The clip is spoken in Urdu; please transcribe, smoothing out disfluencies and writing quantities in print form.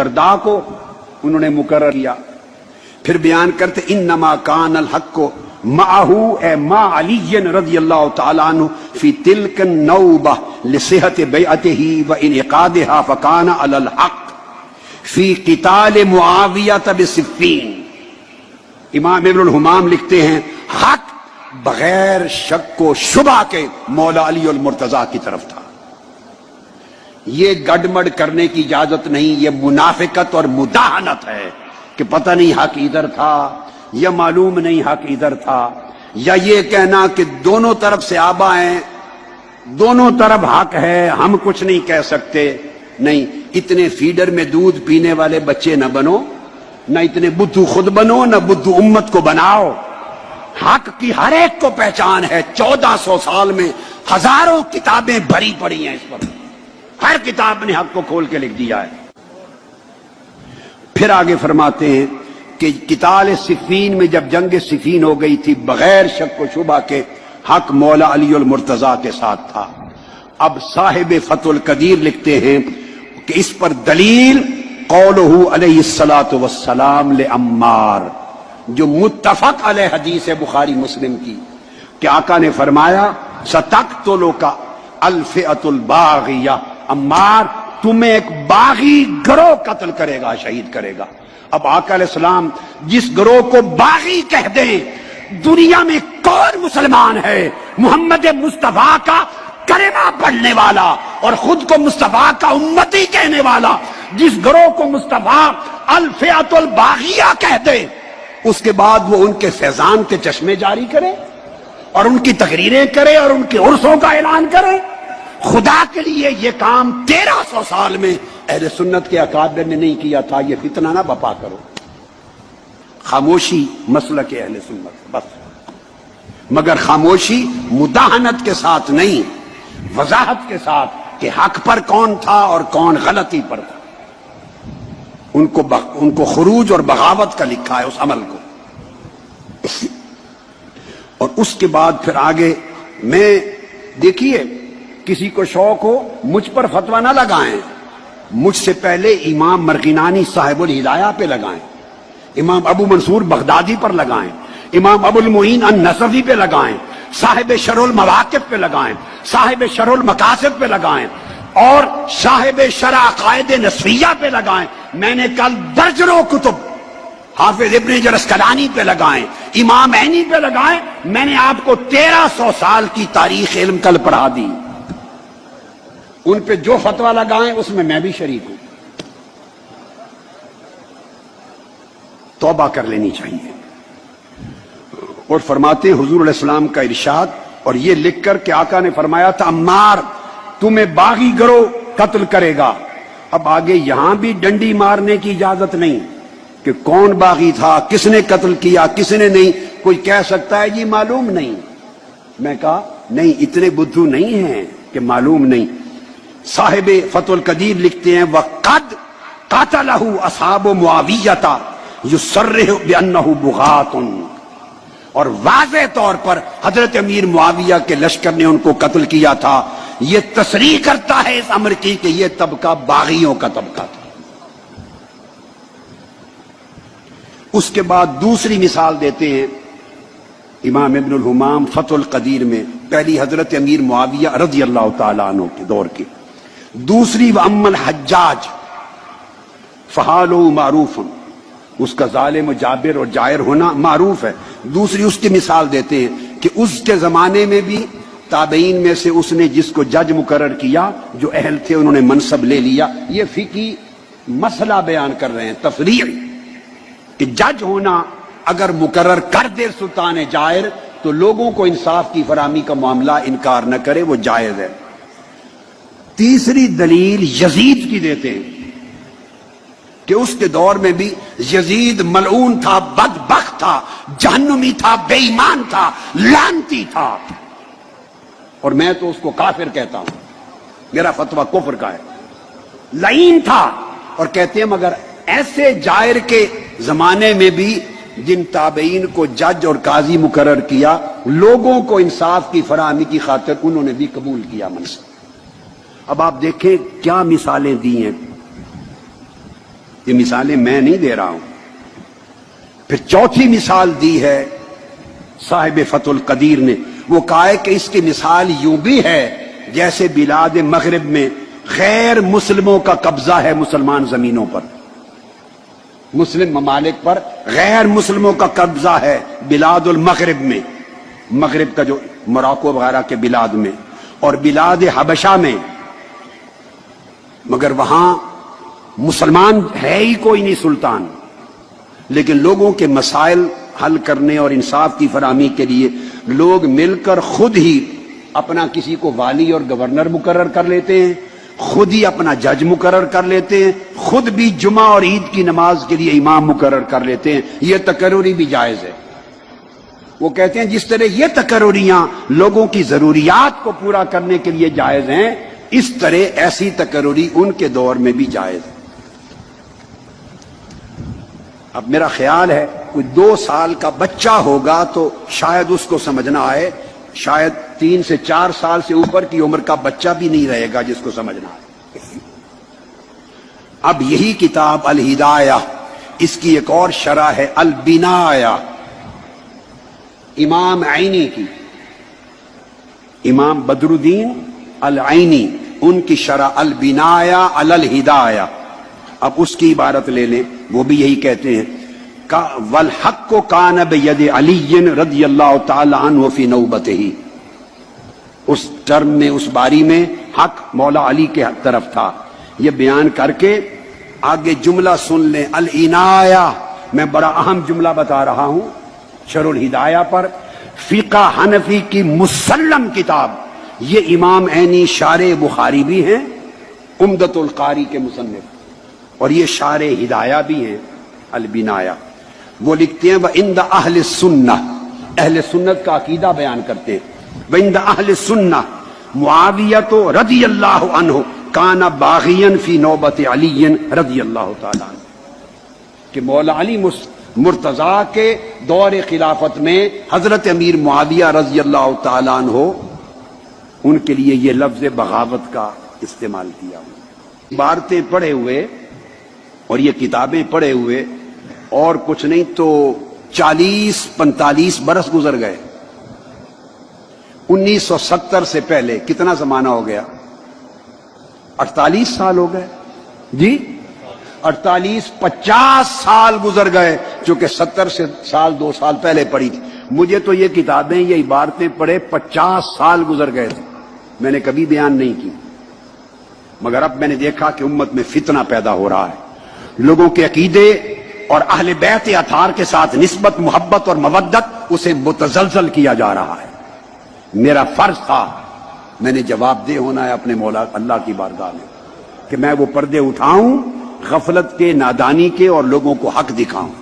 درداء کو انہوں نے مقرر کیا. پھر بیان کرتے انما کان الحق معه اے ما علی رضی اللہ تعالیٰ عنہ فی تلک النوبہ لصحت بیعته وانعقادها فکان علی الحق فی قتال معاویہ بصفین. امام ابن الحمام لکھتے ہیں حق بغیر شک و شبہ کے مولا علی المرتضیٰ کی طرف تھا. یہ گڑمڑ کرنے کی اجازت نہیں، یہ منافقت اور مداہنت ہے کہ پتہ نہیں حق ادھر تھا یا معلوم نہیں حق ادھر تھا، یا یہ کہنا کہ دونوں طرف سے آبا ہیں، دونوں طرف حق ہے، ہم کچھ نہیں کہہ سکتے. نہیں، اتنے فیڈر میں دودھ پینے والے بچے نہ بنو، نہ اتنے بدھو خود بنو، نہ بدھو امت کو بناؤ. حق کی ہر ایک کو پہچان ہے. 1400 سال میں ہزاروں کتابیں بھری پڑی ہیں اس پر، ہر کتاب نے حق کو کھول کے لکھ دیا ہے. پھر آگے فرماتے ہیں کہ قتال صفین میں جب جنگ صفین ہو گئی تھی بغیر شک و شبہ کے حق مولا علی المرتضیٰ کے ساتھ تھا. اب صاحب فتح القدیر لکھتے ہیں کہ اس پر دلیل قولہ علیہ الصلاۃ والسلام لعمار، جو متفق علیہ حدیث بخاری مسلم کی کہ آقا نے فرمایا ستقتلک الفئۃ الباغیہ، عمار تمہیں ایک باغی گروہ قتل کرے گا، شہید کرے گا. اب آقا علیہ السلام جس گروہ کو باغی کہہ دیں، دنیا میں کون مسلمان ہے محمد مصطفیٰ کا کلمہ پڑھنے والا اور خود کو مصطفیٰ کا امتی کہنے والا، جس گروہ کو مصطفیٰ الفئۃ الباغیہ کہہ دے، اس کے بعد وہ ان کے فیضان کے چشمے جاری کرے اور ان کی تقریریں کرے اور ان کے عرسوں کا اعلان کرے. خدا کے لیے یہ کام 1300 سال میں اہل سنت کے اکابر نے نہیں کیا تھا. یہ فتنہ نہ بپا کرو. خاموشی مسلک اہل سنت بس، مگر خاموشی مداہنت کے ساتھ نہیں، وضاحت کے ساتھ کہ حق پر کون تھا اور کون غلطی پر تھا. ان کو خروج اور بغاوت کا لکھا ہے اس عمل کو. اور اس کے بعد پھر آگے میں دیکھیے، کسی کو شوق ہو مجھ پر فتویٰ نہ لگائیں، مجھ سے پہلے امام مرغینانی صاحب الہدایہ پہ لگائیں، امام ابو منصور بغدادی پر لگائیں، امام ابو المعین النصفی پہ لگائیں، صاحب شرح المواقف پہ لگائیں، صاحب شرح المقاصد پہ لگائیں، اور صاحب شرح عقائد نصفیہ پہ لگائیں. میں نے کل درجنوں کتب حافظ ابن جرسکلانی پہ لگائیں، امام عینی پہ لگائیں. میں نے آپ کو 1300 سال کی تاریخ علم کل پڑھا دی. ان پہ جو فتویٰ لگائیں اس میں بھی شریک ہوں. توبہ کر لینی چاہیے. اور فرماتے ہیں حضور علیہ السلام کا ارشاد، اور یہ لکھ کر کہ آقا نے فرمایا تھا عمار تمہیں باغی گروہ قتل کرے گا. اب آگے یہاں بھی ڈنڈی مارنے کی اجازت نہیں کہ کون باغی تھا، کس نے قتل کیا، کس نے نہیں. کوئی کہہ سکتا ہے جی معلوم نہیں. میں کہا نہیں، اتنے بدھو نہیں ہیں کہ معلوم نہیں. صاحب فتح القدیر لکھتے ہیں وَقَدْ قَتَلَهُ أَصْحَابُ مُعَاوِيَّةَ يُصَرِّحُ بِأَنَّهُ بُغَاةٌ، اور واضح طور پر حضرت امیر معاویہ کے لشکر نے ان کو قتل کیا تھا. یہ تصریح کرتا ہے اس امر کی کہ یہ طبقہ باغیوں کا طبقہ تھا. اس کے بعد دوسری مثال دیتے ہیں امام ابن الحمام فتح القدیر میں، پہلی حضرت امیر معاویہ رضی اللہ تعالیٰ عنہ کے دور کی. دوسری وَأَمَّا الْحَجَّاجِ فَحَالُهُ مَعْرُوفٌ، اس کا ظالم و جابر اور جائر ہونا معروف ہے. دوسری اس کی مثال دیتے ہیں کہ اس کے زمانے میں بھی تابعین میں سے اس نے جس کو جج مقرر کیا، جو اہل تھے انہوں نے منصب لے لیا. یہ فقہی مسئلہ بیان کر رہے ہیں، تفریع، کہ جج ہونا اگر مقرر کر دے سلطان جائر تو لوگوں کو انصاف کی فراہمی کا معاملہ انکار نہ کرے، وہ جائز ہے. تیسری دلیل یزید کی دیتے ہیں کہ اس کے دور میں بھی یزید ملعون تھا، بدبخت تھا، جہنمی تھا، بے ایمان تھا، لعنتی تھا، اور میں تو اس کو کافر کہتا ہوں، میرا فتویٰ کفر کا ہے. لعین تھا، اور کہتے ہیں مگر ایسے جائر کے زمانے میں بھی جن تابعین کو جج اور قاضی مقرر کیا، لوگوں کو انصاف کی فراہمی کی خاطر انہوں نے بھی قبول کیا منصب. اب آپ دیکھیں کیا مثالیں دی ہیں. یہ مثالیں میں نہیں دے رہا ہوں. پھر چوتھی مثال دی ہے صاحب فتح القدیر نے. وہ کہا ہے کہ اس کی مثال یوں بھی ہے جیسے بلاد مغرب میں غیر مسلموں کا قبضہ ہے مسلمان زمینوں پر. مسلم ممالک پر غیر مسلموں کا قبضہ ہے بلاد المغرب میں، مغرب کا جو موراکو وغیرہ کے بلاد میں، اور بلاد حبشہ میں. مگر وہاں مسلمان ہے ہی کوئی نہیں سلطان، لیکن لوگوں کے مسائل حل کرنے اور انصاف کی فراہمی کے لیے لوگ مل کر خود ہی اپنا کسی کو والی اور گورنر مقرر کر لیتے ہیں، خود ہی اپنا جج مقرر کر لیتے ہیں، خود بھی جمعہ اور عید کی نماز کے لیے امام مقرر کر لیتے ہیں. یہ تقرری بھی جائز ہے. وہ کہتے ہیں جس طرح یہ تقرریاں لوگوں کی ضروریات کو پورا کرنے کے لیے جائز ہیں، اس طرح ایسی تقرری ان کے دور میں بھی جائز ہے. اب میرا خیال ہے کوئی 2 سال کا بچہ ہوگا تو شاید اس کو سمجھنا آئے، شاید 3 سے 4 سال سے اوپر کی عمر کا بچہ بھی نہیں رہے گا جس کو سمجھنا آئے. اب یہی کتاب الہدایہ، اس کی ایک اور شرح ہے البنایہ، امام عینی کی، امام بدر الدین العینی، ان کی شرح البنایہ علی الہدایہ. اب اس کی عبارت لے لیں، وہ بھی یہی کہتے ہیں والحق کان بید علی رضی اللہ تعالی عنہ فی نوبتہ. اس ٹرم میں، اس باری میں حق مولا علی کے طرف تھا. یہ بیان کر کے آگے جملہ سن لیں العنایہ. میں بڑا اہم جملہ بتا رہا ہوں شرح الہدایہ پر. فقہ حنفی کی مسلم کتاب، یہ امام عینی شارح بخاری بھی ہیں، عمدۃ القاری کے مصنف، اور یہ شارح ہدایہ بھی ہیں البنایہ. وہ لکھتے ہیں وَعِنْدَ أَهْلِ السُّنَّةِ، اہل سنت کا عقیدہ بیان کرتے ہیں. وَعِنْدَ أَهْلِ السُّنَّةِ معاویہ رضی اللہ عنہ کان باغیاً فی نوبت علی رضی اللہ تعالیٰ عنہ، کہ مولا علی مرتضیٰ کے دور خلافت میں حضرت امیر معاویہ رضی اللہ تعالیٰ عنہ، ان کے لیے یہ لفظ بغاوت کا استعمال کیا. عبارتیں پڑھے ہوئے اور یہ کتابیں پڑھے ہوئے اور کچھ نہیں تو 40-45 برس گزر گئے. 1970 سے پہلے کتنا زمانہ ہو گیا؟ 48 سال ہو گئے جی. 48-50 سال گزر گئے، چونکہ 70 سال 2 سال پہلے پڑھی تھی. مجھے تو یہ کتابیں، یہ عبارتیں پڑھے 50 سال گزر گئے تھے، میں نے کبھی بیان نہیں کی. مگر اب میں نے دیکھا کہ امت میں فتنہ پیدا ہو رہا ہے، لوگوں کے عقیدے اور اہل بیت اطہار کے ساتھ نسبت، محبت اور مودت، اسے متزلزل کیا جا رہا ہے. میرا فرض تھا، میں نے جواب دہ ہونا ہے اپنے مولا اللہ کی بارگاہ میں، کہ میں وہ پردے اٹھاؤں غفلت کے، نادانی کے، اور لوگوں کو حق دکھاؤں.